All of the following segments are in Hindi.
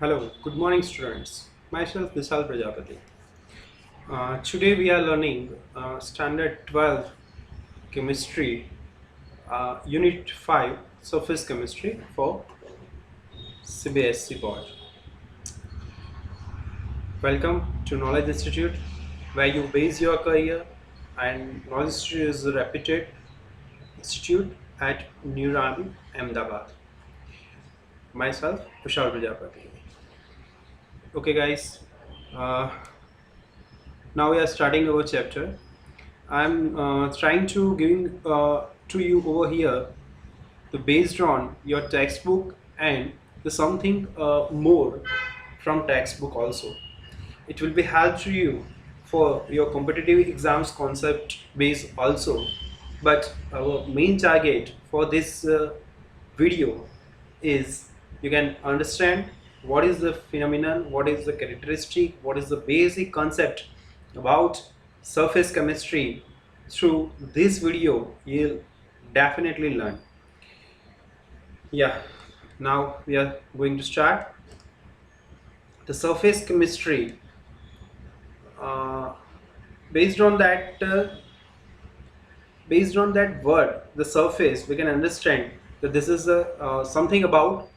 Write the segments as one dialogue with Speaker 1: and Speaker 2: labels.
Speaker 1: Hello, good morning students. Myself Vishal Prajapati. Today we are learning Standard 12 Chemistry, Unit 5 Surface Chemistry for CBSE Board. Welcome to Knowledge Institute, where you base your career, and Knowledge Institute is a reputed institute at New Rani, Ahmedabad. Myself Vishal Prajapati. Okay guys, uh, now we are starting our chapter. I'm trying to giving to you over here the based on your textbook and the something more from textbook also. It will be help to you for your competitive exams concept base also. But our main target for this video is you can understand what is the phenomenon, what is the characteristic, what is the basic concept about surface chemistry. Through this video you'll definitely learn. Yeah, now we are going to start the surface chemistry. uh, based on that based on that word, the surface, we can understand that this is something about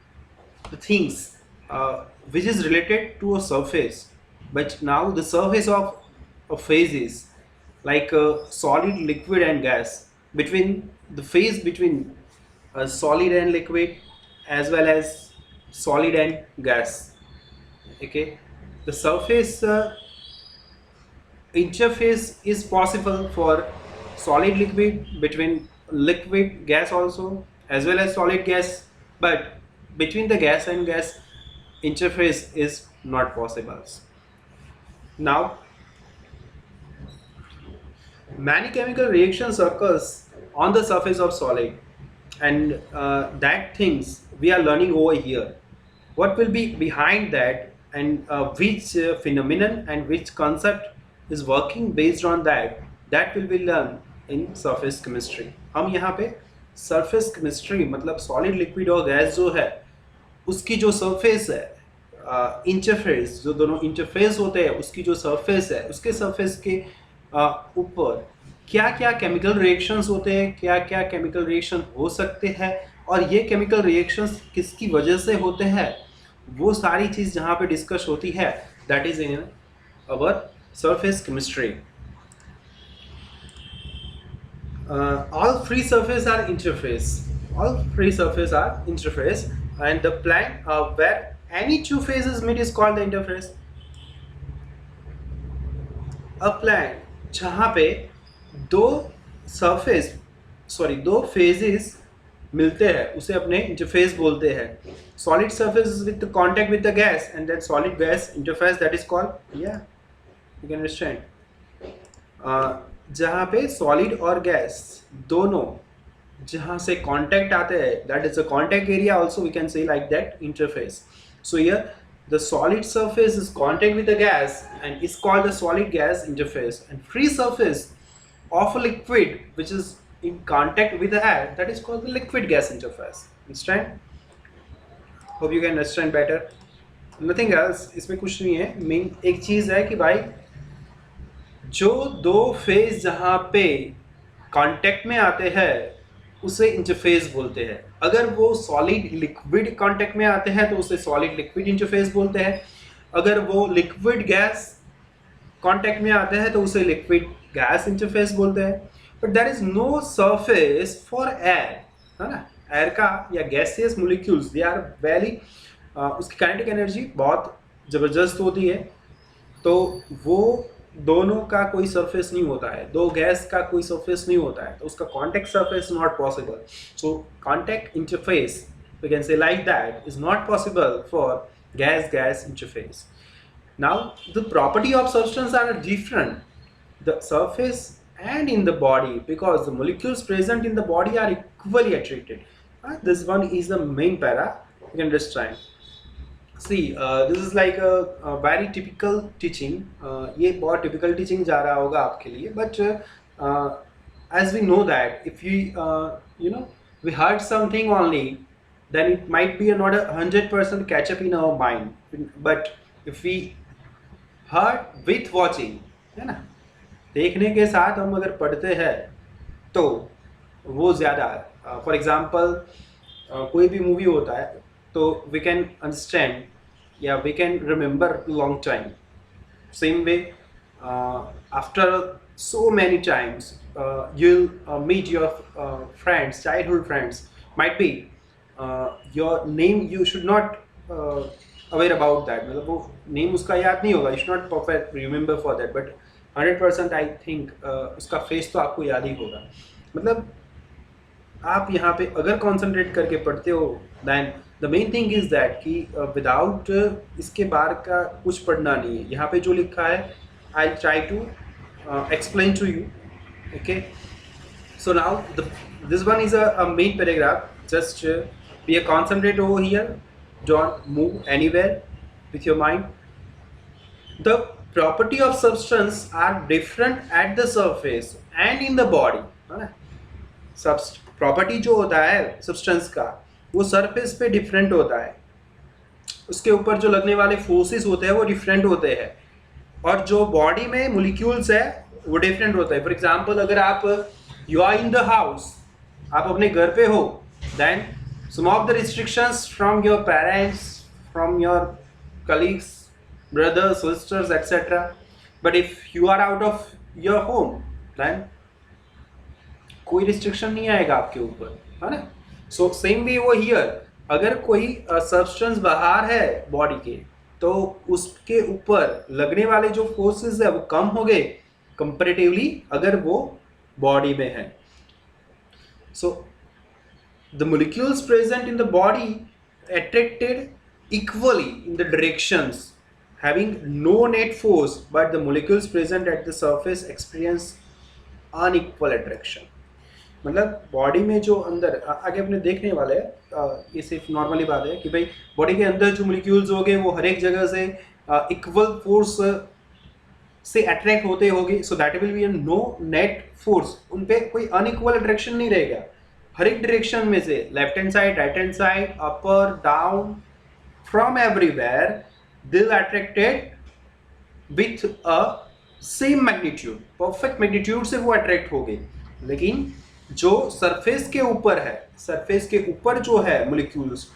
Speaker 1: the things which is related to a surface. But now the surface of a phase is like a solid, liquid and gas. Between the phase between a solid and liquid, as well as solid and gas. Okay, the surface interface is possible for solid liquid, between liquid gas also, as well as solid gas, but between the gas and gas interface is not possible. Now many chemical reactions occurs on the surface of solid, and that things we are learning over here. What will be behind that, and which phenomenon and which concept is working based on that, that will be learned in surface chemistry. हम यहाँ पे surface chemistry मतलब solid, liquid और gas जो है उसकी जो surface है, इंटरफेस, जो दोनों इंटरफेस होते हैं उसकी जो सरफेस है, उसके सरफेस के ऊपर क्या क्या केमिकल रिएक्शंस होते हैं, क्या क्या केमिकल रिएक्शन हो सकते हैं, और ये केमिकल रिएक्शंस किसकी वजह से होते हैं, वो सारी चीज़ जहाँ पे डिस्कस होती है, that is in our surface chemistry. All free surface are interface. All free surface are interface, and the plane where any two phases meet is called the interface. A plane जहाँ पे दो surface दो phases मिलते हैं उसे अपने इंटरफेस बोलते हैं. Solid surface with the contact with the gas, and then solid gas interface, that is called, yeah, you can understand. जहाँ पे सॉलिड और गैस दोनों जहाँ से कांटेक्ट आते हैं, that is a contact area also, we can say like that interface. So here the solid surface is contact with the gas and is called the solid gas interface, and free surface of a liquid which is in contact with the air, that is called the liquid gas interface. Understand? Hope you can understand better. Nothing else, इसमें कुछ नहीं है. मेन एक चीज़ है कि भाई जो दो फेज जहाँ पे कांटेक्ट में आते हैं उसे इंटरफेस बोलते हैं. अगर वो सॉलिड लिक्विड कांटेक्ट में आते हैं तो उसे सॉलिड लिक्विड इंटरफेस बोलते हैं. अगर वो लिक्विड गैस कांटेक्ट में आते हैं तो उसे लिक्विड गैस इंटरफेस बोलते हैं. But there is no surface for air, है ना. एयर का या gaseous molecules, they are very, उसकी काइनेटिक एनर्जी बहुत ज़बरदस्त होती है, तो वो दोनों का कोई सरफेस नहीं होता है, दो गैस का कोई सरफेस नहीं होता है, तो उसका contact surface not possible. So contact interface, we can say like that, is not possible for gas gas interface. Now the property of substance are different, the surface and in the body, because the molecules present in the body are equally attracted. This one is the main para, you can understand. See, this is like a very typical teaching. ये बहुत typical teaching जा रहा होगा आपके लिए, but as we know that if we you know, we heard something only, then it might be not a 100% catch up in our mind. But if we heard with watching, है ना, देखने के साथ हम अगर पढ़ते हैं तो वो ज़्यादा, फॉर एग्जांपल कोई भी मूवी होता है तो वी कैन अंडरस्टैंड या we can remember long time. Same way, after so many times, you'll meet your friends, childhood friends. Might be your name you should not aware about that. मतलब वो name उसका याद नहीं होगा. You should not perfect remember for that. But 100% I think उसका face तो आपको याद ही होगा. मतलब आप यहाँ पे अगर concentrate करके पढ़ते हो, then the main thing is that कि without इसके बाहर का कुछ पढ़ना नहीं है. यहाँ पे जो लिखा है I'll try to explain to you. Okay, so now this one is a main paragraph. Just be a concentrate over here. Don't move anywhere with your mind. The property of substance are different at the surface and in the body. है ना? प्रॉपर्टी जो होता है सब्सटेंस का वो सरफेस पे डिफरेंट होता है, उसके ऊपर जो लगने वाले फोर्सेस होते हैं वो डिफरेंट होते हैं, और जो बॉडी में मोलिक्यूल्स है वो डिफरेंट होता है. फॉर एग्जांपल अगर आप you are in the house, आप अपने घर पे हो, then some of the restrictions from your parents, from your colleagues, brothers, sisters etcetera. But if you are out of your home, then कोई रिस्ट्रिक्शन नहीं आएगा आपके ऊपर, है ना. सो सेम वे वो हियर, अगर कोई सब्सटेंस बाहर है बॉडी के तो उसके ऊपर लगने वाले जो फोर्सेस है वो कम हो गए कंपैरेटिवली अगर वो बॉडी में है. So the molecules present in the body attracted equally in the directions having no net force, but the molecules present at the surface experience unequal attraction. मतलब बॉडी में जो अंदर आगे अपने देखने वाले हैं, ये सिर्फ नॉर्मली बात है कि भाई बॉडी के अंदर जो मोलिक्यूल्स हो गए वो हर एक जगह से इक्वल फोर्स से अट्रैक्ट होते होंगे. So that will be no net force, उन पे कोई अनइक्वल अट्रैक्शन नहीं रहेगा. हर एक डायरेक्शन में से, left hand side, right hand side, upper, down, from everywhere they are attracted with a same magnitude, perfect magnitude से वो अट्रैक्ट हो गए. लेकिन जो सरफेस के ऊपर है, सरफेस के ऊपर जो है मोलिक्यूल्स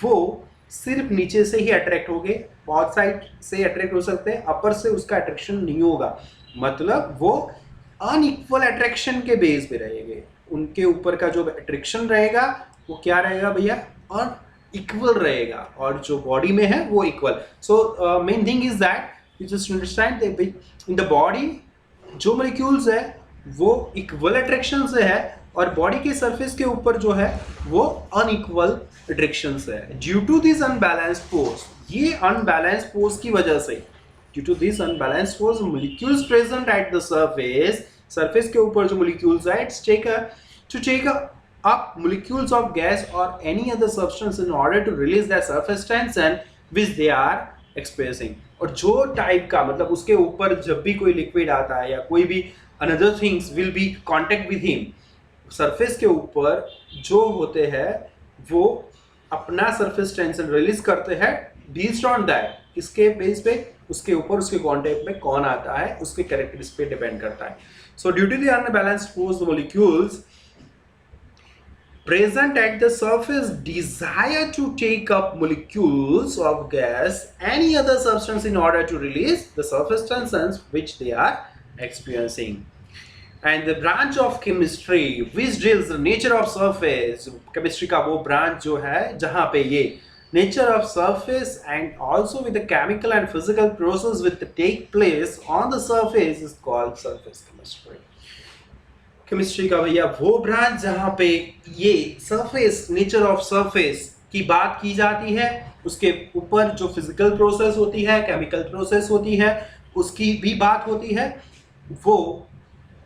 Speaker 1: वो सिर्फ नीचे से ही अट्रैक्ट हो गए, बहुत साइड से अट्रैक्ट हो सकते हैं, अपर से उसका अट्रैक्शन नहीं होगा. मतलब वो अनइक्वल अट्रैक्शन के बेस पे रहेंगे, उनके ऊपर का जो अट्रैक्शन रहेगा वो क्या रहेगा भैया, अनइक्वल रहेगा, और जो बॉडी में है वो equal. So main thing is that you just understand in the body जो मोलिक्यूल्स है वो इक्वल अट्रैक्शन से है, और बॉडी के सरफेस के ऊपर जो है वो अनइक्वल अट्रैक्शन से है. Due to this unbalanced force, ये अनबैलेंस्ड फोर्स की वजह से, due to this unbalanced force molecules present at the surface, surface के ऊपर जो मोलिक्यूल्स है it's take up molecules of gas or any other substance in order to release their surface tension which they are experiencing. और जो टाइप का मतलब उसके ऊपर जब भी कोई लिक्विड आता है या कोई भी another things will be contact with him, surface के ऊपर जो होते हैं वो अपना सरफेस टेंशन रिलीज करते हैं बेस्ड ऑन दैट, इसके बेस पे उसके ऊपर उसके कांटेक्ट में कौन आता है उसके कैरेक्टरिस्टिक्स पे डिपेंड करता है. So due to the unbalanced force the molecules present at the surface desire to take up molecules of gas any other substance in order to release the surface tensions which they are experiencing. And the branch of chemistry which deals the nature of surface, chemistry का वो branch जो है जहाँ पे ये nature of surface and also with the chemical and physical process which take place on the surface is called surface chemistry. Chemistry का भैया वो ब्रांच जहाँ पे ये सरफेस, नेचर ऑफ सरफेस की बात की जाती है, उसके ऊपर जो फिजिकल प्रोसेस होती है, केमिकल प्रोसेस होती है, उसकी भी बात होती है, वो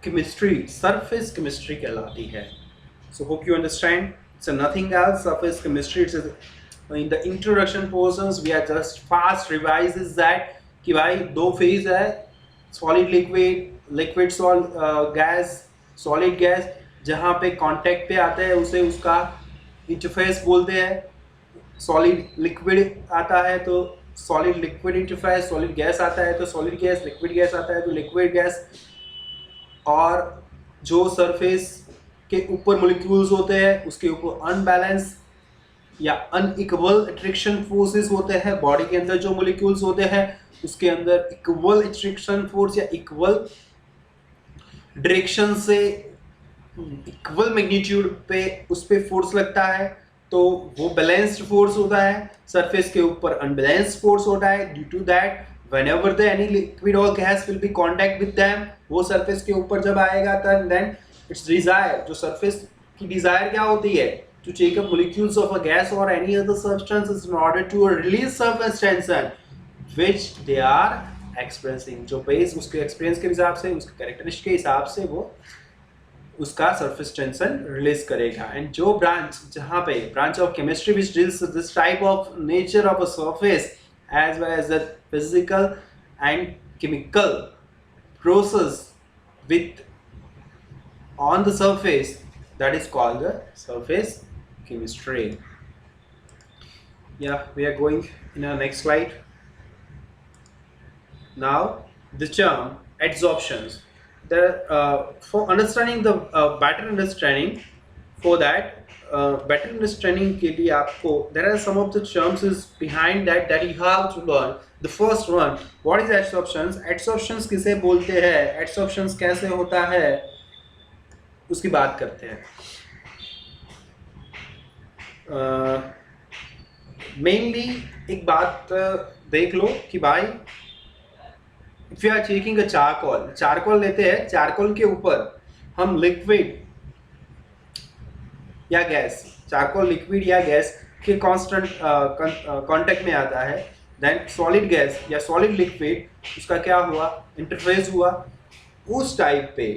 Speaker 1: केमिस्ट्री, सरफेस केमिस्ट्री कहलाती है. So hope you understand, it's nothing else surface chemistry. It's in the introduction portions we are just fast revises that कि भाई दो फेज है, solid liquid, liquid gas, solid gas. जहाँ पे कांटेक्ट पे आते हैं उसे उसका इंटरफेस बोलते हैं, सॉलिड लिक्विड आता है तो solid liquid interface, solid gas आता है तो सॉलिड गैस, लिक्विड गैस आता है तो लिक्विड गैस। और जो सरफेस के ऊपर मॉलिक्यूल्स होते हैं उसके ऊपर अनबैलेंस या अनइक्वल अट्रैक्शन फोर्सेस होते हैं। बॉडी के अंदर जो मॉलिक्यूल्स होते हैं उसके अंदर इक्वल अट्रैक्शन फोर्स या इक्वल डायरेक्शन से इक्वल मैग्नीट्यूड पे उस पे फोर्स लगता है, तो वो बैलेंस्ड फोर्स होता है। सरफेस के ऊपर अनबैलेंस्ड फोर्स होता है। Due to that whenever the any liquid or gas will be contact with them, वो सरफेस के ऊपर जब आएगा तब then its desire, जो सरफेस की डिजायर क्या होती है, to take up molecules of a gas or any other substances in order to release surface tension which they are experiencing। जो बेस उसके एक्सपीरियंस के हिसाब से, उसके कैरेक्टरिस्टिक के हिसाब से वो उसका सरफेस टेंशन रिलीज करेगा। एंड जो ब्रांच, जहाँ पे branch of chemistry which deals this type of nature of a surface as well as the physical and chemical process with on the surface, that is called the surface chemistry. Yeah, we are going in our next slide. Now the term adsorptions. There for understanding the better understanding, for that better understanding के लिए आपको there are some of the terms is behind that you have to learn. The first one, what is adsorptions? Adsorptions किसे बोलते हैं, adsorptions कैसे होता है, उसकी बात करते हैं। मेनली एक बात देख लो कि भाई if you are taking a charcoal लेते हैं, चारकोल के ऊपर हम लिक्विड या गैस, चारकोल लिक्विड या गैस के कांस्टेंट कांटेक्ट में आता है, देन सॉलिड गैस या सॉलिड लिक्विड उसका क्या हुआ, इंटरफेस हुआ। उस टाइप पे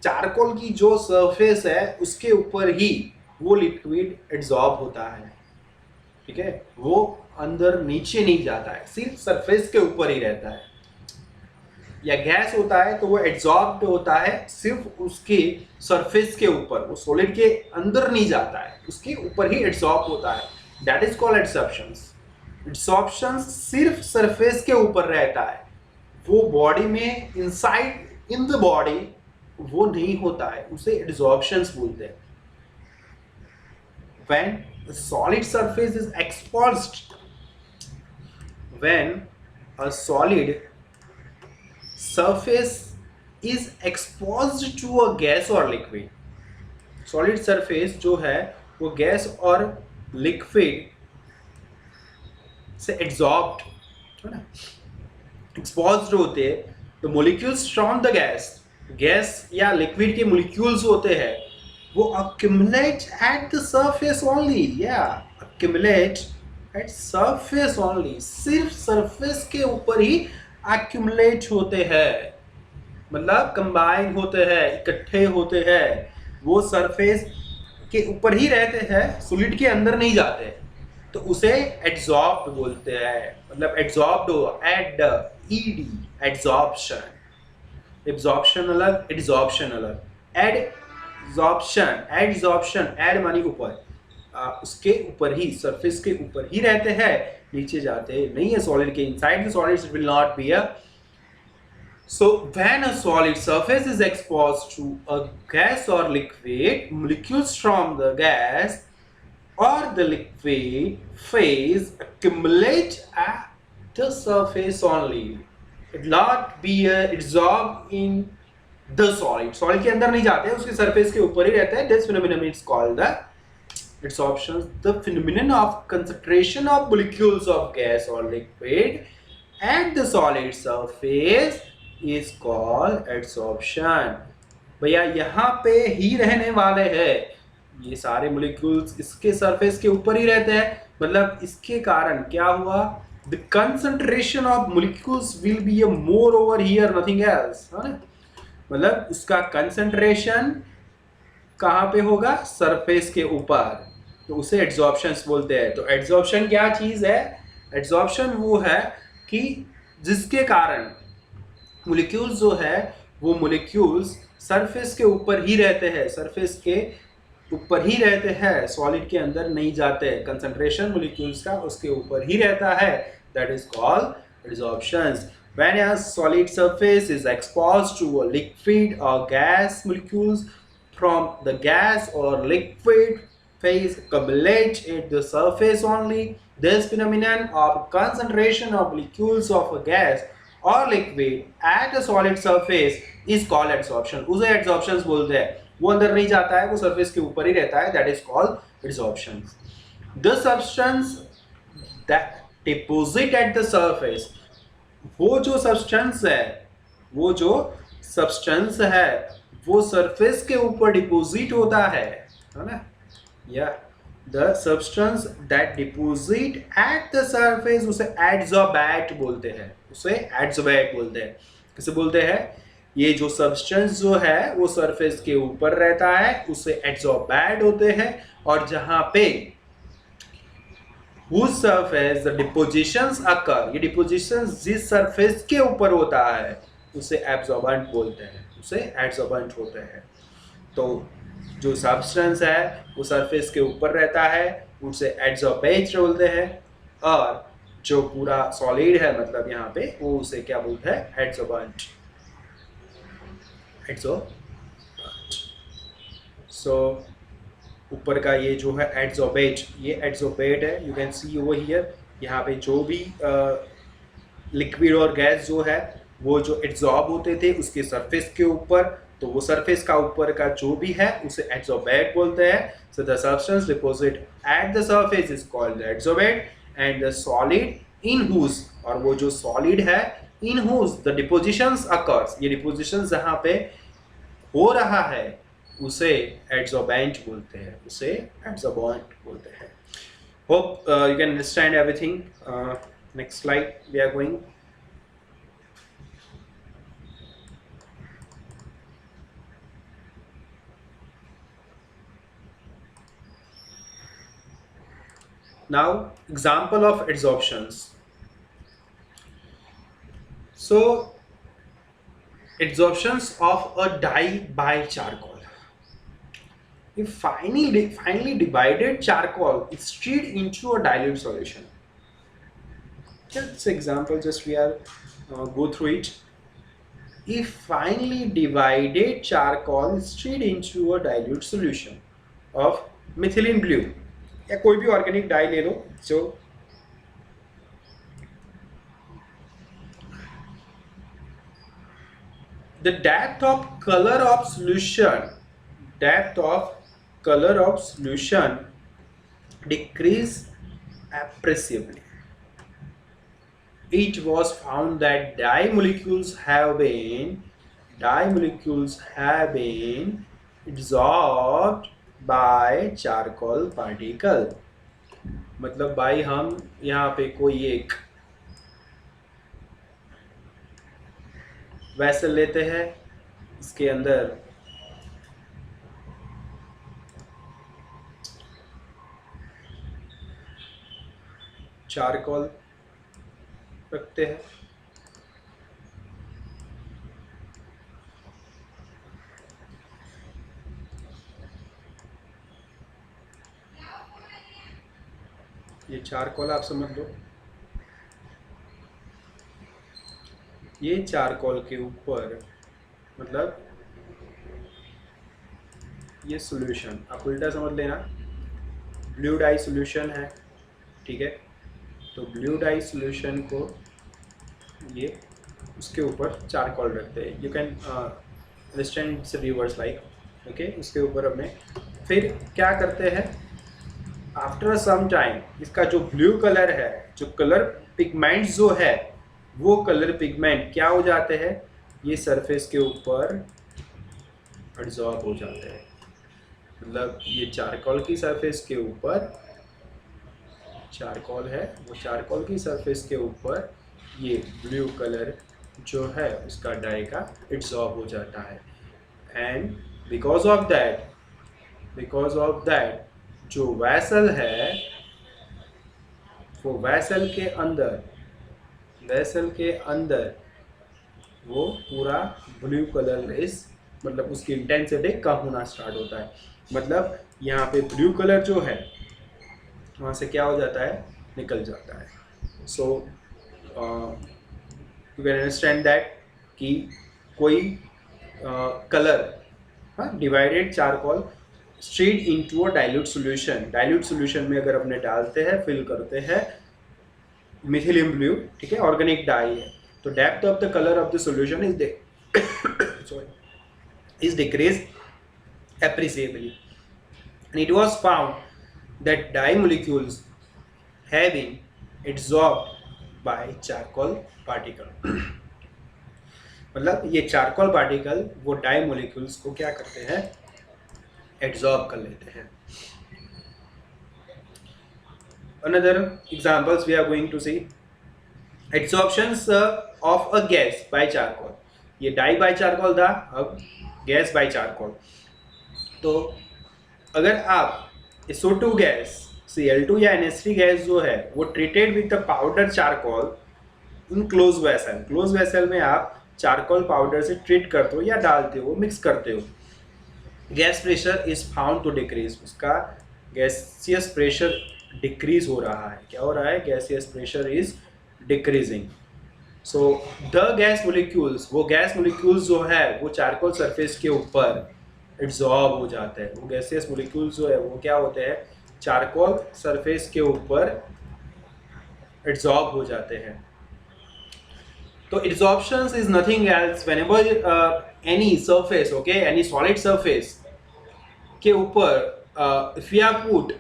Speaker 1: चारकोल की जो सरफेस है उसके ऊपर ही वो लिक्विड एड्सॉर्ब होता है, ठीक है, वो अंदर नीचे नहीं जाता है, सिर्फ सरफेस के ऊपर ही रहता है। या गैस होता है तो वो एड्सॉर्ब्ड होता है सिर्फ उसके सरफेस के ऊपर, वो सॉलिड के अंदर नहीं जाता है, उसके ऊपर ही एड्सॉर्ब होता है। That is called adsorptions. Adsorptions सिर्फ सरफेस के ऊपर रहता है, वो बॉडी में इनसाइड इन द बॉडी वो नहीं होता है, उसे एड्सॉर्प्शंस बोलते हैं। When a solid surface is exposed, when a solid surface is exposed to a gas or liquid, solid surface जो है वो गैस और लिक्विड से एड्सॉर्ब्ड है ना, एक्सपोज्ड होते हैं, तो मॉलिक्यूल्स फ्रॉम द गैस या लिक्विड के मॉलिक्यूल्स होते हैं वो accumulate at the surface only, accumulate at surface only, सिर्फ surface के ऊपर ही accumulate होते हैं, मतलब combine होते हैं, इकट्ठे होते हैं, वो surface के ऊपर ही रहते हैं, solid के अंदर नहीं जाते, तो उसे adsorbed बोलते हैं। मतलब adsorbed हो, adsorption, absorption अलग, adsorption अलग। एडसॉर्प्शन, एड मानी ऊपर, उसके ऊपर ही, सरफेस के ऊपर ही रहते हैं, नीचे जाते नहीं है सॉलिड के। Inside the solid it will not be a. So when a solid surface is exposed to a gas और liquid, molecules from the gas or the liquid phase accumulate at the surface only. It not be absorbed in the solid. Solid के अंदर नहीं जाते, उसके surface के ऊपर ही रहता है। This phenomenon is called the adsorption. The phenomenon of concentration of molecules of gas or liquid at the solid surface is called adsorption. भैया यहाँ पे ही रहने वाले हैं, ये सारे मॉलिक्यूल्स इसके सरफेस के ऊपर ही रहते हैं, मतलब इसके कारण क्या हुआ, the concentration of molecules will be a more over here, nothing else, है ना। मतलब उसका कंसंट्रेशन कहाँ पे होगा, सरफेस के ऊपर, तो उसे एड्सॉर्प्शंस बोलते हैं। तो एड्सॉर्प्शन क्या चीज है, एड्सॉर्प्शन वो है कि जिसके कारण मॉलिक्यूल्स जो है वो मॉलिक्यूल्स सरफेस के ऊपर ही रहते हैं, सरफेस के ऊपर ही रहते हैं, सॉलिड के अंदर नहीं जाते, कंसंट्रेशन मॉलिक्यूल्स का उसके ऊपर ही रहता है, that is called adsorptions. When a solid surface is exposed to a liquid or gas, molecules from the gas or liquid phase accumulate at the surface only. This phenomenon of concentration of molecules of a gas or liquid at a solid surface is called adsorption. उसे adsorptions बोलते हैं. वो अंदर नहीं जाता है, वो surface के ऊपर ही रहता है, that is called adsorption. The substance that deposit at the surface, वो जो सब्सटेंस है वो सरफेस के ऊपर डिपोजिट होता है ना. या the substance that deposit at the surface उसे एडसॉर्बेट बोलते हैं. किसे बोलते हैं? ये जो सब्सटेंस जो है वो सरफेस के ऊपर रहता है उसे एडसॉर्बेट होते हैं, और जहां पे whose surface the depositions occur, ये depositions जिस सरफेस के ऊपर होता है उसे एब्जॉर्बेंट बोलते हैं, उसे एब्जॉर्बेंट होते हैं. तो जो सब्सटेंस है वो सरफेस के ऊपर रहता है उसे एब्जॉर्बेट बोलते हैं, और जो पूरा सॉलिड है मतलब यहाँ पे वो उसे क्या बोलते हैं? एब्जॉर्बेंट. सो ऊपर का ये जो है एडसॉर्बेट, ये एडसॉर्बेट है. You can see over here, यहाँ पे जो भी लिक्विड और गैस जो है वो जो एड्सॉर्ब होते थे उसके सरफेस के ऊपर, तो वो सरफेस का ऊपर का जो भी है उसे एडसॉर्बेट बोलते हैं. So the substance deposit at the surface is called adsorbate, and the solid in whose, और वो जो सॉलिड है in whose the depositions occurs, ये डिपोजिशंस जहाँ पे हो रहा है उसे एडसॉर्बेंट बोलते हैं, उसे एडसॉर्बेंट बोलते हैं. Hope you can understand everything. Next slide we are going. Now example of adsorptions. So adsorptions of a dye by charcoal. If finely divided charcoal is stirred into a dilute solution. Just example, just we are go through it. If finely divided charcoal is stirred into a dilute solution of methylene blue, या कोई भी ऑर्गेनिक डाई ले लो जो the depth of color of solution decrease appreciably. It was found that dye molecules have been absorbed by charcoal particle. मतलब भाई हम यहाँ पे कोई एक वैसल लेते हैं, इसके अंदर चारकोल रखते हैं, ये चारकोल आप समझ लो. ये चारकोल के ऊपर मतलब ये सॉल्यूशन आप उल्टा समझ लेना, ब्लू डाई सॉल्यूशन है, ठीक है. तो ब्लू डाई सॉल्यूशन को ये उसके ऊपर चारकोल रखते हैं. You can understand it's reverse like, okay. उसके ऊपर हमने फिर क्या करते हैं, आफ्टर सम टाइम इसका जो ब्लू कलर है, जो कलर पिगमेंट्स जो है वो कलर पिगमेंट क्या हो जाते हैं, ये सरफेस के ऊपर एब्जॉर्ब हो जाते हैं. मतलब ये चारकोल की सरफेस के ऊपर, चारकोल है वो चारकोल की सरफेस के ऊपर ये ब्लू कलर जो है उसका डाई का एब्जॉर्ब हो जाता है. एंड बिकॉज ऑफ दैट जो वैसल है वो वैसल के अंदर वो पूरा ब्लू कलर इस मतलब उसकी इंटेंसिटी कम होना स्टार्ट होता है. मतलब यहाँ पे ब्लू कलर जो है वहाँ से क्या हो जाता है, निकल जाता है. सो यू कैन अंडरस्टैंड दैट कि कोई colour divided charcoal straight into a dilute solution. Dilute solution में अगर अपने डालते हैं, फिल करते हैं मिथिलियम ब्लू, ठीक है, ऑर्गेनिक डाई है, तो depth of the colour of the solution is sorry is decrease appreciably, and it was found that dye molecules have been absorbed by charcoal particle. मतलब ये चारकोल पार्टिकल वो डाई मोलिक्यूल्स को क्या करते हैं, एब्जॉर्ब कर लेते हैं. Another examples we are going to see absorptions of a gas by charcoal. ये डाई बाय चारकोल था, अब गैस बाय चारकोल. तो अगर आप SO2 गैस, Cl2 या NH3 गैस जो है वो treated with the powder charcoal in close vessel, close vessel में आप चारकोल पाउडर से ट्रीट करते हो या डालते हो, मिक्स करते हो, gas pressure is found to decrease. उसका गैसियस प्रेशर डिक्रीज हो रहा है. क्या हो रहा है, gaseous pressure is decreasing. So the gas molecules, वो गैस मोलिक्यूल्स जो है वो चारकोल सरफेस के ऊपर एब्जॉर्ब हो जाते हैं. वो गैसियस मोलिक्यूल्स जो है वो क्या होते हैं, चारकोल सरफेस के ऊपर एब्जॉर्ब हो जाते हैं. तो absorption is nothing else whenever any surface, okay, any solid surface के ऊपर if you have put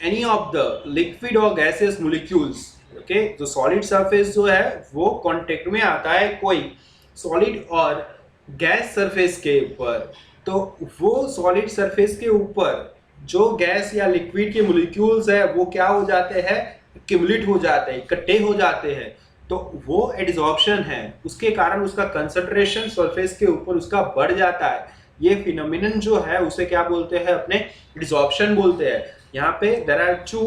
Speaker 1: any of the liquid और गैसियस मोलिक्यूल्स, ओके, जो सॉलिड सरफेस जो है वो कांटेक्ट में आता है कोई सॉलिड और गैस सरफेस के ऊपर, तो वो सॉलिड सरफेस के ऊपर जो गैस या लिक्विड के मोलिक्यूल्स है वो क्या हो जाते हैं, एक्यूमुलेट हो जाते हैं, इकट्ठे हो जाते हैं. तो वो एड्सॉर्प्शन है, उसके कारण उसका कंसंट्रेशन सरफेस के ऊपर उसका बढ़ जाता है. ये फिनोमिनन जो है उसे क्या बोलते हैं, अपने एड्सॉर्प्शन बोलते हैं. यहाँ पे there are two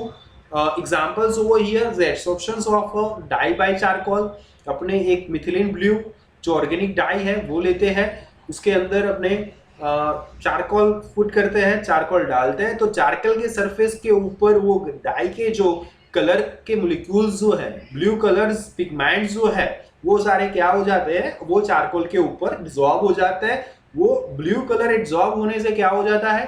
Speaker 1: examples over here, the adsorptions of a dye by charcoal. अपने एक मिथिलीन ब्लू जो ऑर्गेनिक डाई है वो लेते हैं, उसके अंदर अपने चारकोल पुट करते हैं, चारकोल डालते हैं, तो चारकोल के सरफेस के ऊपर वो डाई के जो कलर के मोलिक्यूल्स जो है, ब्लू कलर्स पिगमेंट्स जो है वो सारे क्या हो जाते हैं, वो चारकोल के ऊपर एब्जॉर्ब हो जाते हैं. वो ब्लू कलर एब्जॉर्ब होने से क्या हो जाता है,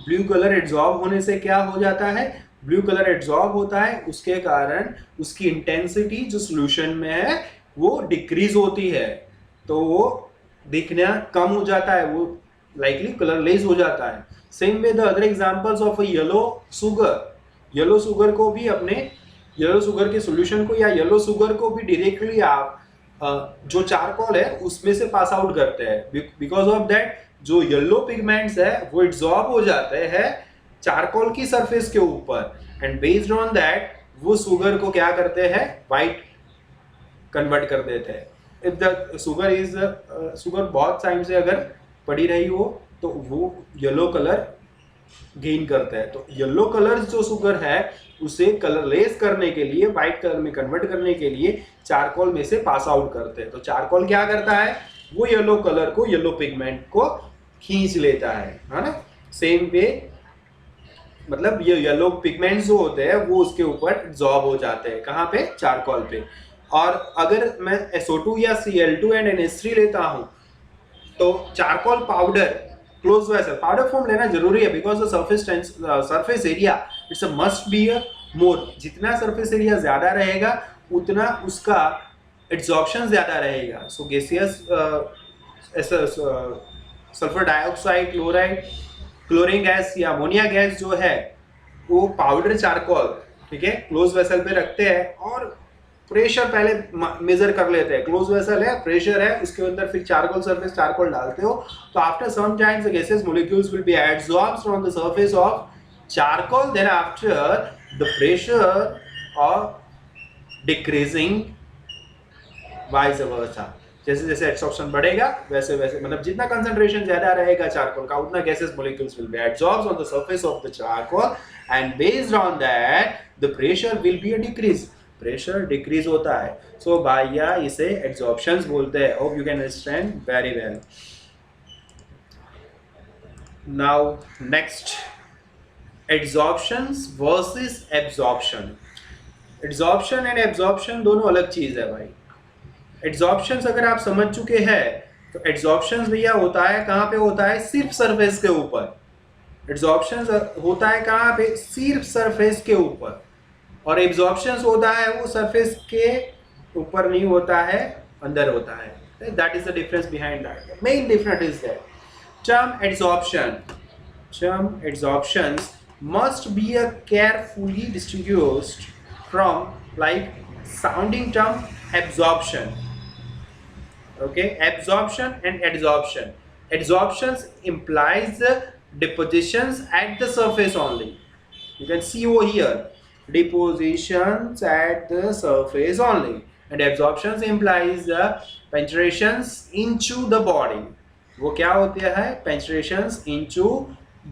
Speaker 1: ब्लू कलर एब्जॉर्ब होने से क्या हो जाता है, ब्लू कलर एब्जॉर्ब होता है, उसके कारण उसकी इंटेंसिटी जो सॉल्यूशन में है वो डिक्रीज होती है, तो वो दिखना कम हो जाता है, वो लाइकली कलरलेस हो जाता है. Same way the other examples of a yellow sugar. Yellow sugar को भी अपने येलो सुगर के सॉल्यूशन को या येलो सुगर को भी डायरेक्टली आप जो चारकोल है उसमें से पास आउट करते हैं. बिकॉज ऑफ दैट जो येलो पिगमेंट्स है वो एब्जॉर्ब हो जाते हैं चारकोल की सरफेस के ऊपर, एंड बेस्ड ऑन दैट वो सुगर को क्या करते हैं, व्हाइट कन्वर्ट कर देते हैं. If the sugar is sugar बहुत टाइम से अगर पड़ी रही हो तो वो येलो कलर गेन करता है. तो येलो कलर जो सुगर है उसे कलरलेस करने के लिए, व्हाइट कलर में कन्वर्ट करने के लिए चारकोल में से पास आउट करते हैं. तो चारकोल क्या करता है, वो येलो कलर को, येलो पिगमेंट को खींच लेता है ना. सेम वे मतलब ये येलो पिगमेंट्स जो होते हैं वो उसके ऊपर एब्जॉर्ब हो जाते हैं, कहाँ पे, चारकोल पे. और अगर मैं SO2 या Cl2 एंड NH3 लेता हूं तो charcoal powder close vessel powder form लेना जरूरी है, because the surface area it's a must be a more. जितना सरफेस एरिया ज्यादा रहेगा उतना उसका एब्जॉर्प्शन ज्यादा रहेगा. So gaseous sulphur dioxide, chloride, chlorine gas या अमोनिया गैस जो है वो पाउडर चारकोल, ठीक है, क्लोज वेसल पे रखते हैं और प्रेशर पहले मेजर कर लेते हैं. क्लोज वेसल है, प्रेशर है, उसके अंदर फिर चारकोल सरफेस चारकोल डालते हो, तो after some times the gaseous molecules will be adsorbed from the surface of charcoal. Then after the pressure or decreasing vice versa. जैसे जैसे एब्सॉर्प्शन बढ़ेगा वैसे वैसे, मतलब जितना कंसंट्रेशन ज्यादा रहेगा चारकोल का उतना gaseous molecules will be adsorbed on the surface of the charcoal, and based on that the pressure will be a decrease. Pressure decrease होता है. सो भैया इसे एब्जॉर्प्शंस बोलते हैं. Hope you can understand very well. Now next, adsorptions versus absorption. Adsorption and absorption दोनों अलग चीज है भाई। एड्सॉर्प्शंस अगर आप समझ चुके हैं तो एड्सॉर्प्शंस भैया होता है कहाँ पे होता है, सिर्फ सरफेस के ऊपर। एड्सॉर्प्शंस होता है कहाँ पे, सिर्फ सरफेस के ऊपर। और एब्जॉर्प्शंस होता है वो सरफेस के ऊपर नहीं होता है, अंदर होता है। That is the difference behind that, main difference is that term adsorptions must be a carefully distinguished from like sounding term absorption. Okay, absorption and adsorption. Adsorptions implies the depositions at the surface only. You can see over here, depositions at the surface only, and absorptions implies the penetrations into the body. वो क्या होते हैं, penetrations into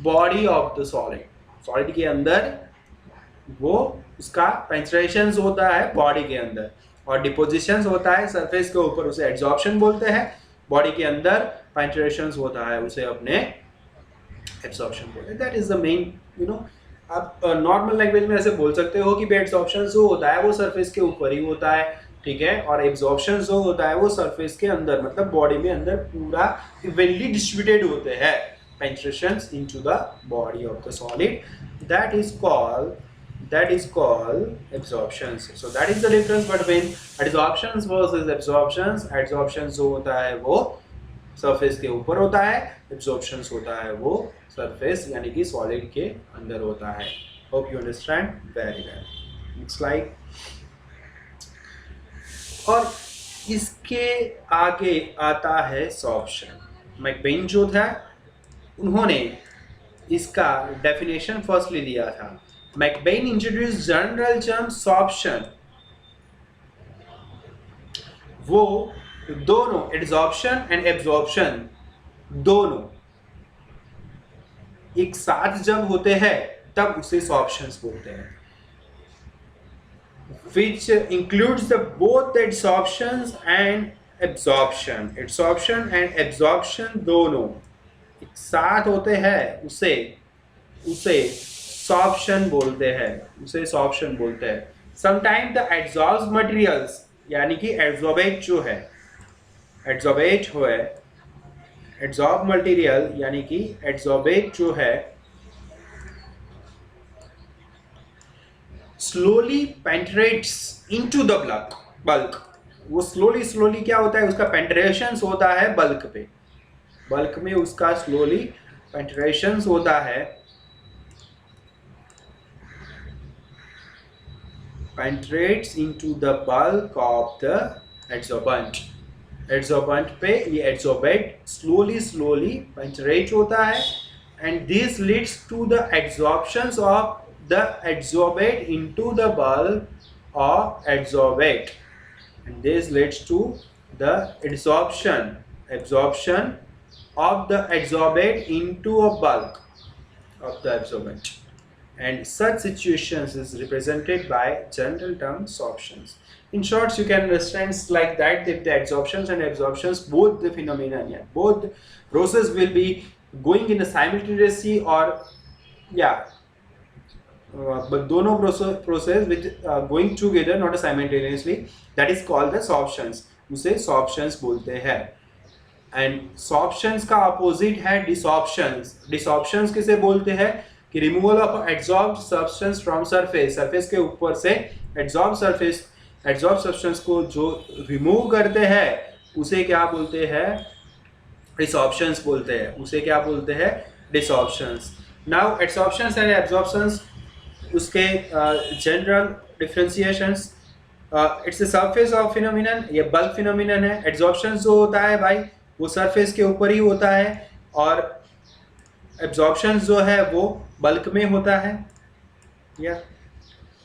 Speaker 1: body of the solid. Solid के अंदर वो उसका penetrations होता है बॉडी के अंदर, और डिपोजिशंस होता है सरफेस के ऊपर, उसे एड्सॉर्प्शन बोलते हैं। बॉडी के अंदर पेनिट्रेशंस होता है, उसे अपने एब्सॉर्प्शन बोलते हैं। That is the main, you know, आप नॉर्मल लैंग्वेज में ऐसे बोल सकते हो कि एड्सॉर्प्शन जो होता है वो सरफेस के ऊपर ही होता है, ठीक है, और एब्सॉर्प्शन जो होता है वो सरफेस के अंदर, मतलब बॉडी में अंदर पूरा इवनली डिस्ट्रीब्यूटेड होते हैं penetrations into the body of the solid. that is called absorptions. So that is the difference between adsorptions versus absorptions. Adsorptions जो होता है वो सरफेस के ऊपर होता है, absorptions होता है वो सरफेस यानी कि सॉलिड के अंदर होता है। Hope you understand very well. Next slide. और इसके आगे आता है sorption. मैकबेन जो था उन्होंने इसका डेफिनेशन फर्स्टली दिया था। McBain introduced general term sorption. वो दोनों एड्सॉर्प्शन एंड एब्जॉर्प्शन दोनों एक साथ जब होते हैं तब उसे सॉर्प्शंस बोलते हैं, which includes the both adsorptions and absorption. Adsorption and absorption दोनों एक साथ होते हैं, उसे सॉर्प्शन बोलते हैं, उसे सॉर्प्शन बोलते हैं। समटाइम द एड्सॉर्ब्ड मटेरियल्स यानी कि एड्सॉर्बेट जो है, एड्सॉर्बेट हो है, एड्सॉर्ब मटेरियल यानी कि एड्सॉर्बेट जो है slowly penetrates into the bulk. वो स्लोली क्या होता है, उसका पेनिट्रेशन होता है बल्क पे, बल्क में उसका स्लोली पेनिट्रेशन होता है, penetrates into the bulk of the adsorbent. Adsorbent पे ये adsorbate slowly penetrate होता है, and this leads to the adsorptions of the adsorbate into the bulk of adsorbate, and this leads to the absorption of the adsorbate into a bulk of the absorbent. And such situations is represented by general term sorptions. In short, you can understand like that the adsorptions and absorptions, both the phenomena, both process will be going in a simultaneously, or but दोनों process with going together, not simultaneously. That is called the sorptions. उसे sorptions बोलते हैं। And sorptions का opposite है desorptions. Desorptions किसे बोलते हैं कि removal of adsorbed substance from surface, surface के ऊपर से एड्सॉर्ब सब्सटेंस को जो रिमूव करते हैं उसे क्या बोलते हैं, डिसॉर्प्शंस बोलते हैं, उसे क्या बोलते हैं, डिसॉर्प्शंस। नाउ एड्सॉर्प्शंस एंड एब्जॉर्प्शंस, उसके general differentiations, it's a surface of phenomenon, ये बल्क फिनोमिनन है। एड्सॉर्प्शंस जो होता है भाई वो सरफेस के ऊपर ही होता है, और एब्जॉर्प्शन जो है वो बल्क में होता है, या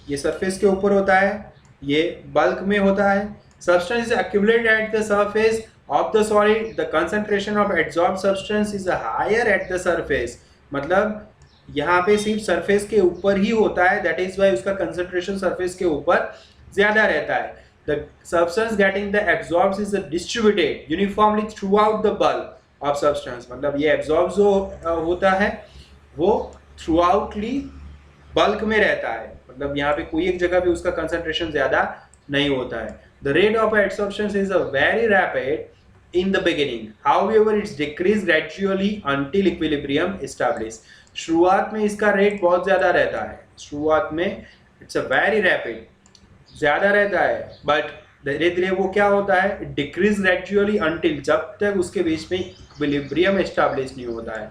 Speaker 1: ये सरफेस के ऊपर होता है, ये बल्क में होता है। Substance is accumulated at the surface of the solid, the concentration of adsorbed substance is higher at the surface. मतलब यहाँ पे सिर्फ सरफेस के ऊपर ही होता है, दैट इज वाई उसका कंसंट्रेशन सरफेस के ऊपर ज्यादा रहता है। The substance getting the absorbed is distributed uniformly through out the bulk, of substance, मतलब ये एब्जॉर्ब जो होता है वो थ्रू आउटली बल्क में रहता है, मतलब यहाँ पे कोई एक जगह पे उसका कंसंट्रेशन ज्यादा नहीं होता है। The rate of absorption is a very rapid in the beginning, however it's decrease gradually until equilibrium establish. शुरुआत में इसका रेट बहुत ज्यादा रहता है, शुरुआत में इट्स अ वेरी रैपिड, ज्यादा रहता है, बट धीरे धीरे वो क्या होता है, डिक्रीज ग्रेजुअली अंटिल, जब तक उसके बीच में इक्विलिब्रियम एस्टैब्लिश नहीं होता है।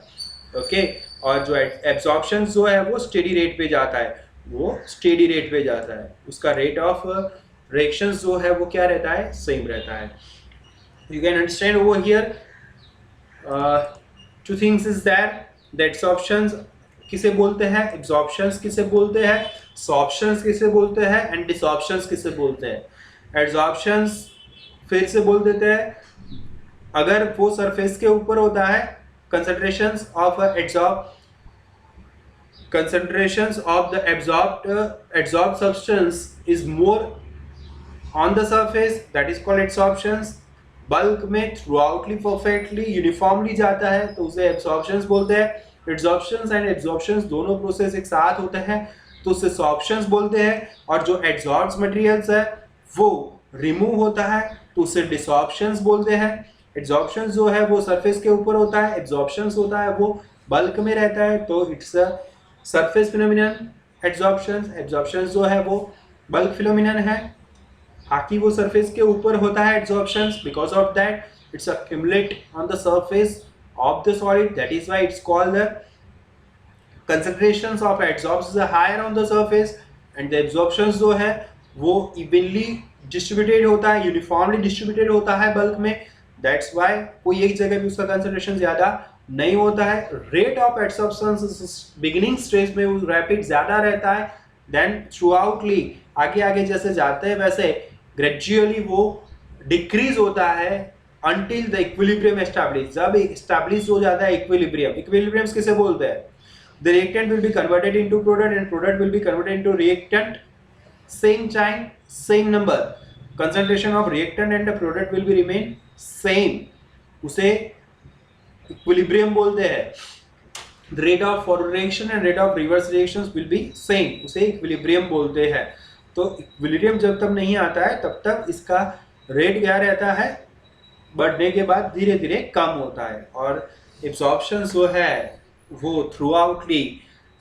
Speaker 1: ओके और जो एब्जॉर्प्शन जो है वो स्टेडी रेट पे जाता है, वो स्टेडी रेट पे जाता है, उसका रेट ऑफ रिएक्शन जो है वो क्या रहता है, सेम रहता है। You can understand over here two things is that the absorptions किसे बोलते हैं, एब्जॉर्प्शंस किसे बोलते हैं, सॉर्प्शंस किसे बोलते हैं एंड डिसॉर्प्शंस किसे बोलते हैं। एब्जॉर्प्शंस फिर से बोल देते हैं अगर वो सरफेस के ऊपर होता है, concentrations of the absorbed substance is more on the surface, that is called absorptions। Bulk में थ्रूआउटली परफेक्टली यूनिफॉर्मली जाता है तो उसे एब्सॉर्प्शंस बोलते हैं। एब्सॉर्प्शंस एंड एब्सॉर्प्शंस दोनों प्रोसेस एक साथ होते हैं तो उसे सॉर्प्शंस बोलते हैं, और जो एब्सॉर्ब्ड मटेरियल्स है वो रिमूव होता है तो उसे डिसॉर्प्शंस बोलते हैं। एब्जॉर्प्शन जो है वो सरफेस के ऊपर होता है, एब्जॉर्प्शन होता है वो बल्क में रहता है, तो it's a surface phenomenon. Absorption जो है वो बल्क फिनोमिनन है, बाकी वो सरफेस के ऊपर होता है absorption, because of that it's accumulate on the surface of the solid, that is why it's called the concentrations of adsorbs is higher on the surface and the absorptions जो है वो evenly distributed होता है, uniformly distributed होता है बल्क में, दैट्स वाई कोई एक जगह भी उसका कंसंट्रेशन ज्यादा नहीं होता है। Rate of absorption beginning stage में वो रैपिड ज्यादा रहता है, देन थ्रू आउटली आगे आगे जैसे जाते हैं वैसे ग्रेजुअली वो डिक्रीज होता है अंटिल द इक्विलिब्रियम एस्टैब्लिश, जब एस्टैब्लिश हो जाता है इक्विलिब्रियम। इक्विलिब्रियम किसे बोलते हैं, the reactant will be converted into product and product will be converted into reactant, same time same number, concentration of reactant and the product will be remain same, उसे equilibrium बोलते हैं। the rate of forward reaction and rate of reverse reactions will be same, उसे equilibrium बोलते हैं। तो equilibrium जब तक नहीं आता है तब तक इसका रेट क्या रहता है, बढ़ने के बाद धीरे धीरे कम होता है, और एब्जॉर्प्शन जो है वो थ्रू आउटली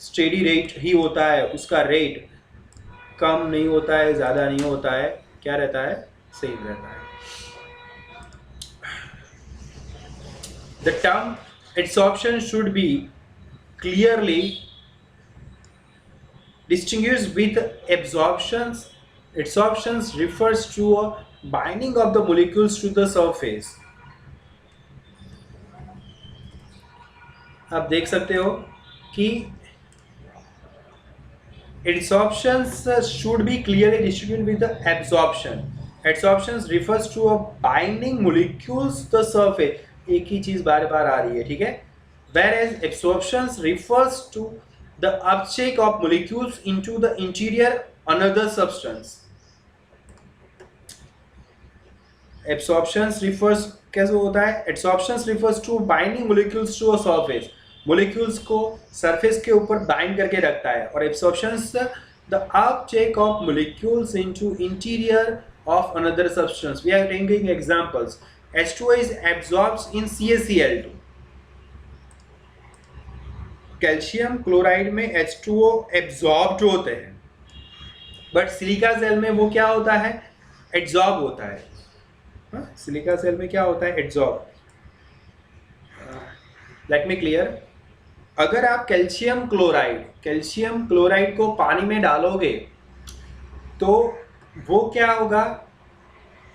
Speaker 1: स्टेडी रेट ही होता है, उसका रेट कम नहीं होता है, ज़्यादा नहीं होता है, क्या रहता है, सेम रहता है। The term adsorption should be clearly distinguished with absorptions. Adsorptions refers to a binding of the molecules to the surface. आप देख सकते हो कि adsorptions should be clearly distributed with the absorption. Adsorptions refers to a binding molecules to the surface. एक ही चीज बार बार आ रही है, ठीक है। Whereas absorptions refers to the uptake of molecules into the interior another substance. Absorptions refers कैसे होता है, adsorptions refers to binding molecules to a surface. Molecules को सरफेस के ऊपर बाइंड करके रखता है, और absorptions the uptake of molecules into interior of another substance. We are taking examples. H2O is absorbs in CaCl2। Calcium chloride में H2O एब्जॉर्ब्ड होते हैं, बट सिलिका सेल में वो क्या होता है, एड्सॉर्ब होता है। सिलिका सेल में क्या होता है, एड्सॉर्ब। Let me clear. अगर आप कैल्शियम क्लोराइड को पानी में डालोगे तो वो क्या होगा,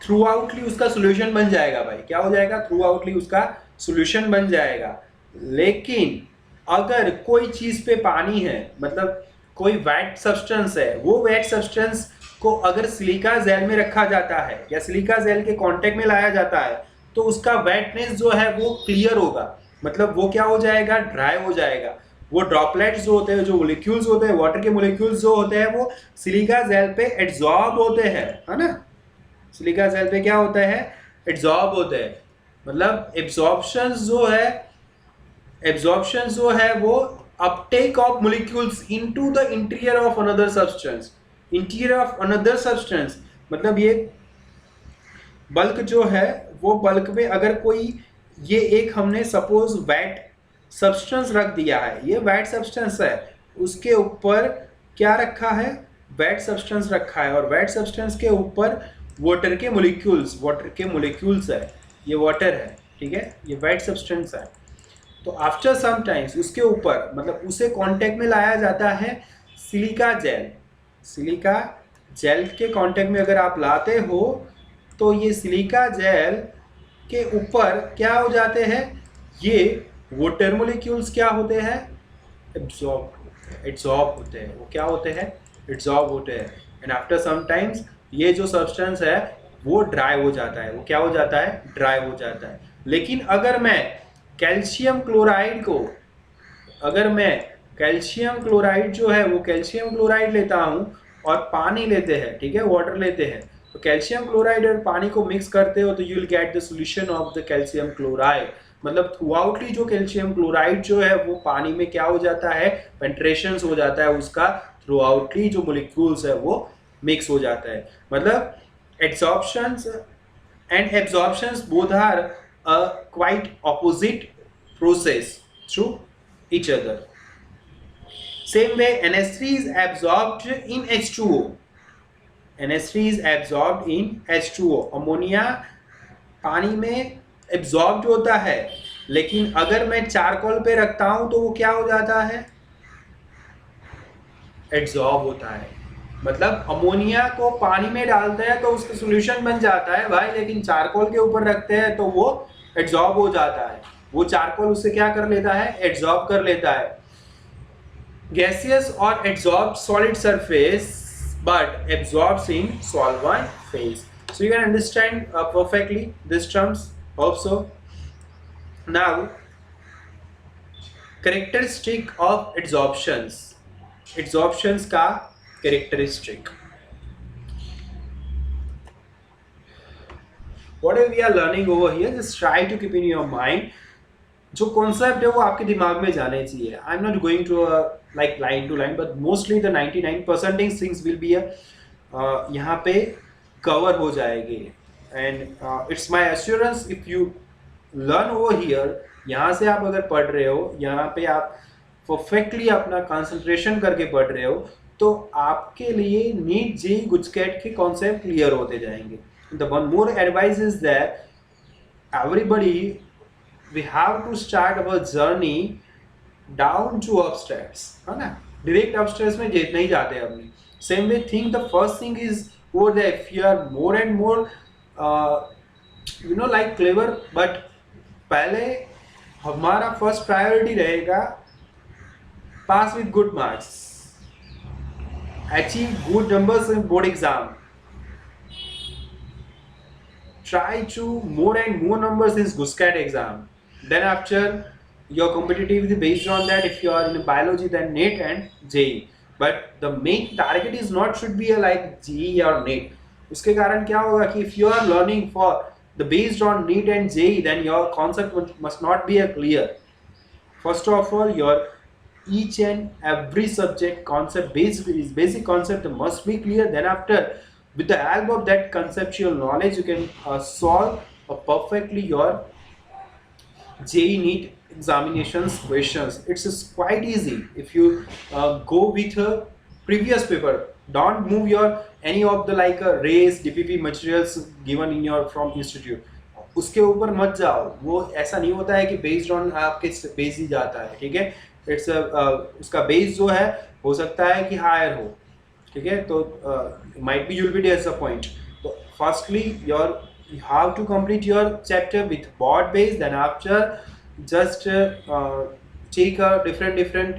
Speaker 1: थ्रू आउटली उसका सोल्यूशन बन जाएगा भाई, क्या हो जाएगा, थ्रू आउटली उसका सोल्यूशन बन जाएगा। लेकिन अगर कोई चीज पे पानी है, मतलब कोई वेट सब्सटेंस है, वो वेट सब्सटेंस को अगर सिलिका जेल में रखा जाता है या सिलिका जेल के कांटेक्ट में लाया जाता है तो उसका वेटनेस जो है वो क्लियर होगा, मतलब वो क्या हो जाएगा, ड्राई हो जाएगा। वो ड्रॉपलेट्स जो होते हैं, जो मोलिक्यूल्स होते हैं, वाटर के मोलिक्यूल्स जो होते हैं, वो सिलिका जेल पे एड्सॉर्ब होते हैं, है ना। सिलिका जेल पे क्या होता है, एड्सॉर्ब होते हैं। मतलब एब्जॉर्प्शन जो है वो Uptake of molecules into the interior of another substance. Interior of another substance मतलब ये बल्क जो है वो बल्क में अगर कोई ये एक हमने सपोज वेट सब्सटेंस रख दिया है, ये वेट सब्सटेंस है, उसके ऊपर क्या रखा है, वेट सब्सटेंस रखा है और वेट सब्सटेंस के ऊपर वाटर के मोलिक्यूल्स है, ये वाटर है, ठीक है, ये वेट सब्सटेंस है। तो आफ्टर सम टाइम्स उसके ऊपर मतलब उसे कांटेक्ट में लाया जाता है सिलिका जेल। सिलिका जेल के कांटेक्ट में अगर आप लाते हो तो ये सिलिका जेल के ऊपर क्या हो जाते हैं, ये वाटर मोलिक्यूल्स क्या होते हैं, एब्जॉर्ब होते हैं। वो क्या होते हैं, एब्जॉर्ब होते हैं। एंड आफ्टर सम टाइम्स ये जो सब्सटेंस है वो ड्राई हो जाता है। वो क्या हो जाता है, ड्राई हो जाता है। लेकिन अगर मैं कैल्शियम क्लोराइड को, अगर मैं कैल्शियम क्लोराइड जो है वो कैल्शियम क्लोराइड लेता हूं और पानी लेते हैं, ठीक है, वाटर लेते हैं, तो कैल्शियम क्लोराइड और पानी को मिक्स करते हो तो you will get the solution of the calcium chloride. मतलब थ्रू आउटली जो कैल्शियम क्लोराइड जो है वो पानी में क्या हो जाता है, पेंट्रेशन हो जाता है उसका, थ्रू आउटली जो मोलिक्यूल्स है वो मिक्स हो जाता है। मतलब एब्जॉर्प्शंस and absorptions both are a quite opposite process through each other. Same way NH3 is absorbed in H2O. NH3 is absorbed in H2O. Ammonia पानी में एब्जॉर्ब होता है, लेकिन अगर मैं चारकोल पे रखता हूं तो वो क्या हो जाता है, एब्जॉर्ब होता है। मतलब अमोनिया को पानी में डालते हैं तो उसका सॉल्यूशन बन जाता है भाई, लेकिन चारकोल के ऊपर रखते हैं तो वो एब्जॉर्ब हो जाता है। वो चारकोल उससे क्या कर लेता है, एब्जॉर्ब कर लेता है। गैसियस और absorb solid surface but absorbs in solvent phase. So you can understand perfectly this terms, hope so. Now characteristic of absorptions का characteristic. Whatever we are learning over here, just try to keep in your mind. जो कॉन्सेप्ट है वो आपके दिमाग में जाने चाहिए. I'm not going to like line to line, but mostly the 99% things will be यहाँ पे cover हो जाएंगे. And it's my assurance if you learn over here, यहाँ से आप अगर पढ़ रहे हो, यहाँ पे आप परफेक्टली अपना कंसंट्रेशन करके पढ़ रहे हो, तो आपके लिए नीट जेईई गुजकेट के कॉन्सेप्ट क्लियर होते जाएंगे. The one more advice is that everybody we have to start our journey down to upstairs, है ना, डायरेक्ट अपस्टेयर्स में नहीं जाते अपने. Same way think the first thing is over that if you are more and more you know like clever, but पहले हमारा फर्स्ट प्रायोरिटी रहेगा pass with good marks, achieve good numbers in board exam, try to more and more numbers in GUSCAT exam. Then after your competitivity based on that, if you are in biology then NET and JEE, but the main target is not should be a like JEE or NET. उसके कारण क्या होगा कि if you are learning for the based on NET and JEE, then your concept must not be a clear. First of all, your each and every subject concept basic concept must be clear. Then after, with the help of that conceptual knowledge, you can solve perfectly your JEE NEET examinations questions. It's quite easy if you go with a previous paper. Don't move your any of the like race DPP materials given in your from institute. उसके ऊपर मत जाओ, वो ऐसा नहीं होता है कि बेस्ड ऑन आपके बेस ही जाता है, ठीक है. इट्स उसका बेस जो है हो सकता है कि हायर हो, ठीक है, तो might be you will be disappoint. तो firstly your you have to complete your chapter with board base, then after just take a different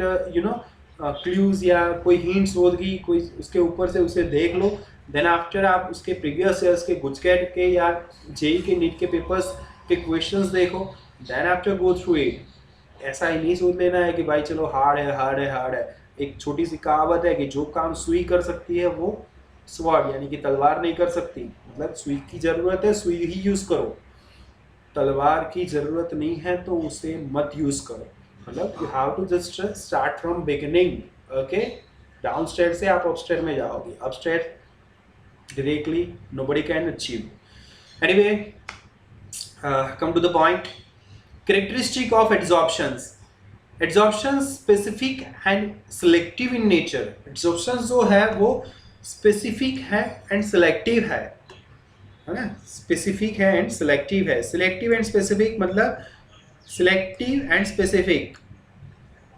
Speaker 1: clues या कोई hints होगी कोई उसके ऊपर से उसे देख लो. देन आफ्टर आप उसके प्रीवियस ईयर्स के गुजकेट के या जेई के नीट के पेपर्स के क्वेश्चंस देखो. Then after go through it. ऐसा ही नहीं सोच लेना है कि भाई चलो हार्ड है. एक छोटी सी कहावत है कि जो काम सुई कर सकती है वो स्वॉर्ड यानी कि तलवार नहीं कर सकती. मतलब सुई की जरूरत है, सुई ही यूज करो. तलवार की जरूरत नहीं है तो उसे मत यूज करो, मतलब you have to just start from beginning, okay. Downstair से आप अपस्टेयर में जाओगे, upstair directly nobody can achieve. Anyway, come to the point. Characteristic of adsorptions. Adsorptions specific and selective in nature. Adsorptions जो है वो specific है and selective है ना? Specific है and selective है. Selective and specific मतलब selective and specific.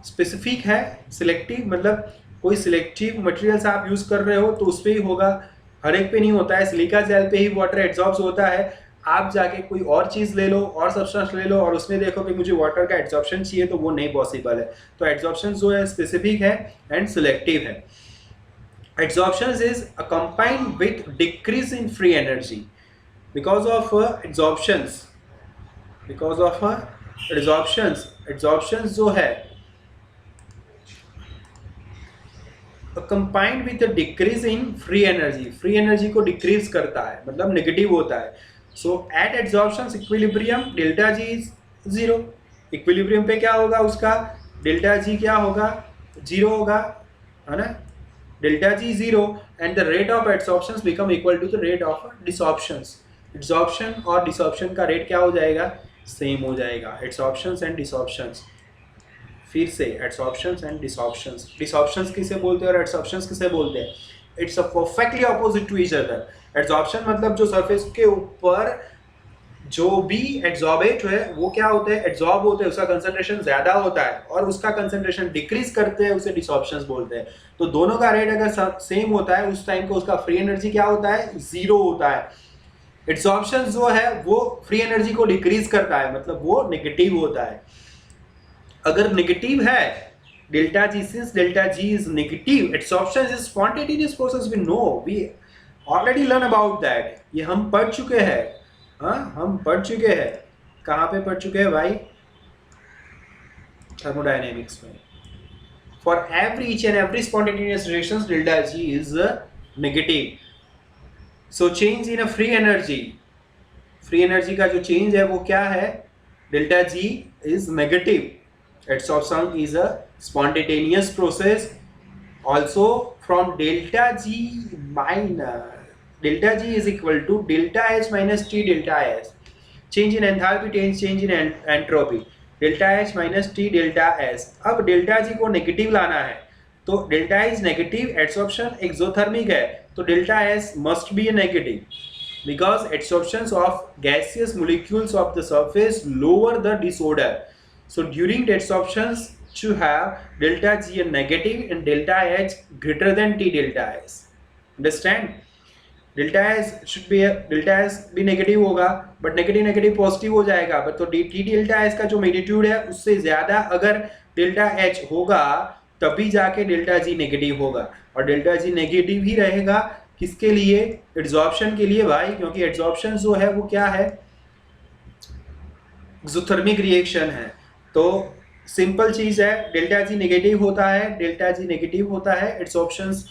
Speaker 1: Specific है, selective मतलब कोई selective materials आप यूज कर रहे हो तो उस पे ही होगा, हर एक पे नहीं होता है। सिलिका जेल पे ही वाटर एड्सॉर्ब्स होता है, आप जाके कोई और चीज ले लो और सब्सटेंस ले लो और उसमें देखो कि मुझे वाटर का एड्सॉर्प्शन चाहिए तो वो नहीं पॉसिबल है। तो एड्सॉर्प्शन जो है स्पेसिफिक है एंड सिलेक्टिव है। Adsorption is accompanied with decrease in free energy because of adsorptions जो है combined with the decrease in free energy को डिक्रीज करता है, मतलब नेगेटिव होता है। So at adsorption equilibrium delta G is zero. Equilibrium पे क्या होगा, उसका डेल्टा जी क्या होगा, जीरो होगा, है ना। Delta G zero and the rate of adsorption become equal to the rate of desorption. Adsorption और डिसॉर्प्शन का रेट क्या हो जाएगा, सेम हो जाएगा। एड्सॉर्प्शन एंड डिसॉर्प्शन, फिर से एड्सॉर्प्शंस एंड डिसॉर्प्शंस। डिसॉर्प्शंस किसे बोलते हैं और एड्सॉर्प्शंस किसे बोलते हैं? It's a perfectly opposite to each other. Adsorption मतलब जो सरफेस के ऊपर जो भी एड्सॉर्बेट है वो क्या होते हैं, एड्सॉर्ब होते हैं, उसका कंसंट्रेशन ज्यादा होता है, और उसका कंसंट्रेशन डिक्रीज करते हैं, उसे डिसॉर्प्शंस बोलते हैं। तो दोनों का रेट अगर सेम होता है उस टाइम को उसका फ्री एनर्जी क्या होता है, जीरो होता है। एड्सॉर्प्शन जो है वो फ्री एनर्जी को डिक्रीज करता है, मतलब वो नेगेटिव होता है। अगर नेगेटिव है delta G, since delta G is negative, adsorption is spontaneous process, we know, we already learn about that, ये हम पढ़ चुके हैं। हाँ, हम पढ़ चुके हैं। कहाँ पे पढ़ चुके हैं भाई? थर्मोडायनेमिक्स में। For every each and every spontaneous reactions delta G is negative. So change in a free energy का जो चेंज है वो क्या है, delta G is negative. Adsorption is a spontaneous process. Also from delta G is equal to delta H minus T delta S. Change in enthalpy, change in entropy. Delta H minus T delta S. अब delta G को नेगेटिव लाना है तो delta is negative, adsorption exothermic है तो delta S must be a negative because adsorptions of gaseous molecules of the surface lower the disorder. So during desorptions to have delta G a negative and delta H greater than T delta S. Understand? Delta S should be delta S भी नेगेटिव होगा, बट नेगेटिव पॉजिटिव हो जाएगा, बट तो T डेल्टा S का जो मैग्नीट्यूड है उससे ज्यादा अगर डेल्टा H होगा तभी जाके डेल्टा G नेगेटिव होगा, और डेल्टा G नेगेटिव ही रहेगा किसके लिए, एड्सॉर्प्शन के लिए भाई, क्योंकि एड्सॉर्प्शन जो है वो क्या है, एक्सोथर्मिक रिएक्शन है। तो सिंपल चीज है, डेल्टा जी नेगेटिव होता है, एड्सॉर्प्शंस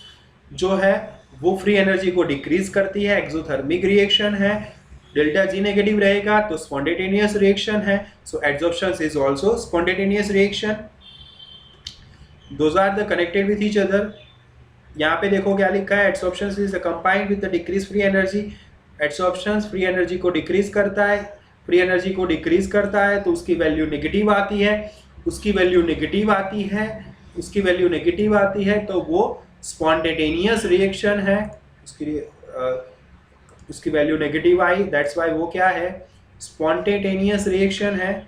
Speaker 1: जो है वो फ्री एनर्जी को डिक्रीज करती है, एक्सोथर्मिक रिएक्शन है। डेल्टा जी नेगेटिव रहेगा तो स्पॉन्टेनियस रिएक्शन है, so adsorptions is also spontaneous reaction. Those are the connected with each other. यहाँ पे देखो क्या लिखा है, adsorptions is combined with the decrease free energy. Adsorptions free energy को डिक्रीज करता है, फ्री एनर्जी को डिक्रीज करता है तो उसकी वैल्यू नेगेटिव आती है, उसकी वैल्यू नेगेटिव आती है तो वो स्पॉन्टेनियस रिएक्शन है, उसकी value negative I, that's why वो क्या है, स्पॉन्टेनियस रिएक्शन है।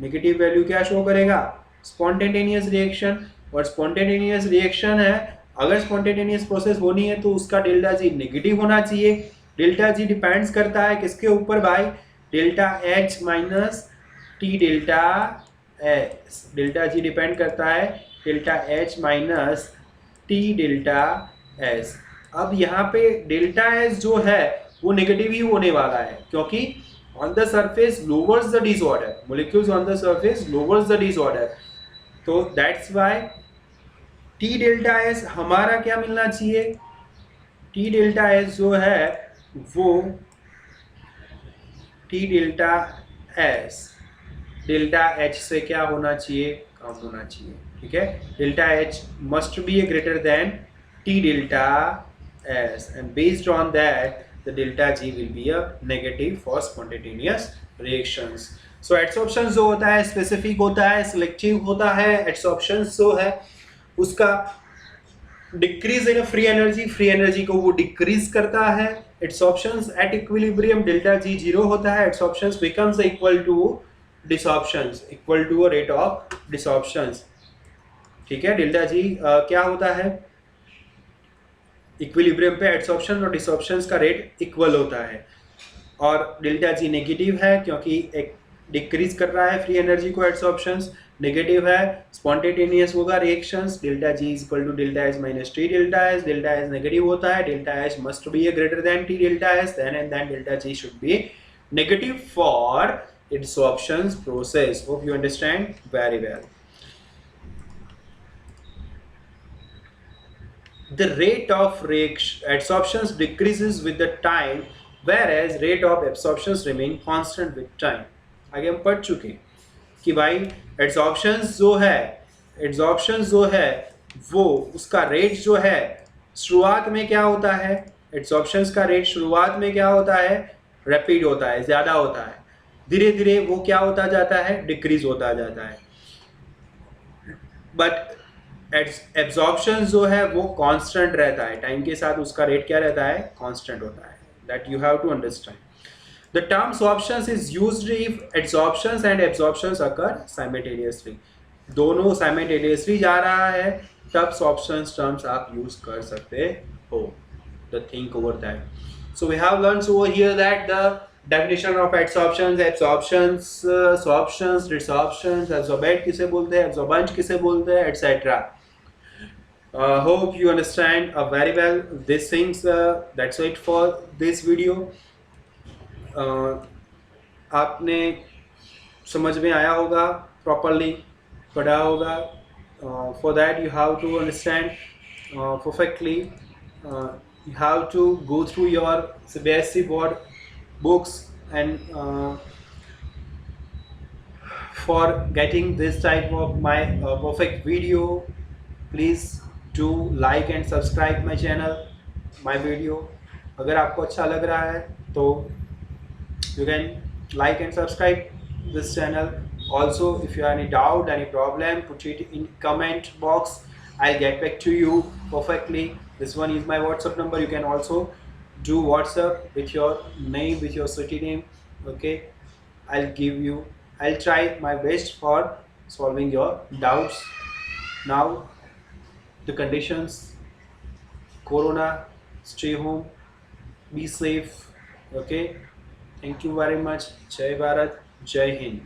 Speaker 1: नेगेटिव वैल्यू क्या शो करेगा, स्पॉन्टेनियस रिएक्शन, और स्पॉन्टेनियस रिएक्शन है, अगर स्पॉन्टेनियस प्रोसेस होनी है तो उसका डेल्टा जी नेगेटिव होना चाहिए। डेल्टा जी डिपेंड्स करता है किसके ऊपर भाई, delta H minus T delta S। Delta G depend करता है delta H minus T delta S। अब यहाँ पे डेल्टा S जो है वो नेगेटिव ही होने वाला है, क्योंकि on the surface lowers the disorder, molecules on the surface lowers the disorder, तो that's why T delta S हमारा क्या मिलना चाहिए, T डेल्टा S जो है वो T delta S, delta H से क्या होना चाहिए, कम होना चाहिए, ठीक है। Delta H must be a greater than T delta S and based on that the delta G will be a negative for spontaneous reactions. So adsorption जो होता है स्पेसिफिक होता है, सिलेक्टिव होता है। एडसॉर्प्शन जो है उसका डिक्रीज इन फ्री एनर्जी को वो डिक्रीज करता है। Adsorptions at equilibrium delta G zero होता है, adsorptions becomes equal to desorptions, equal to rate of desorptions, ठीक है। डेल्टा जी क्या होता है, इक्विलिब्रियम पे एडसॉर्प्शन और डिसॉर्प्शंस का रेट इक्वल होता है, और डेल्टा जी नेगेटिव है क्योंकि एक डिक्रीज कर रहा है फ्री एनर्जी को, एडसॉर्प्शंस नेगेटिव है, स्पॉन्टेनियस होगा reactions, delta G is equal to delta S minus T delta S. Delta S negative होता है, delta S must be a greater than T delta S, then and then delta G should be negative for adsorptions process. Hope you understand very well. The rate of adsorptions decreases with the time, whereas rate of absorptions remain constant with time. आगे हम पढ़ चुके कि भाई adsorptions जो है वो उसका रेट जो है शुरुआत में क्या होता है, adsorptions का रेट शुरुआत में क्या होता है, रैपिड होता है, ज्यादा होता है, धीरे धीरे वो क्या होता जाता है, डिक्रीज होता जाता है। बट एब्जॉर्प्शन जो है वो कांस्टेंट रहता है, टाइम के साथ उसका रेट क्या रहता है, कांस्टेंट होता है। That you have to understand. The term sorptions is used if absorptions and absorptions occur simultaneously, दोनों साइमल्टेनियसली जा रहा है तब सॉर्प्शंस टर्म्स आप यूज कर सकते हो। The think over that. So we have learned over here that the definition of adsorptions, absorptions, sorptions, resorptions, absorbent किसे बोलते हैं, absorbent किसे बोलते हैं, etc. Hope you understand very well these things. That's it for this video. आपने समझ में आया होगा, properly पढ़ा होगा. For that you have to understand perfectly. You have to go through your CBSE board books and for getting this type of my perfect video, please do like and subscribe my channel, my video. अगर आपको अच्छा लग रहा है तो you can like and subscribe this channel. Also, if you have any doubt, any problem, put it in comment box. I'll get back to you perfectly. This one is my WhatsApp number. You can also do WhatsApp with your name, with your city name. Okay, I'll try my best for solving your doubts. Now the conditions, corona, stay home, be safe. Okay, thank you very much. Jai Bharat, Jai Hind.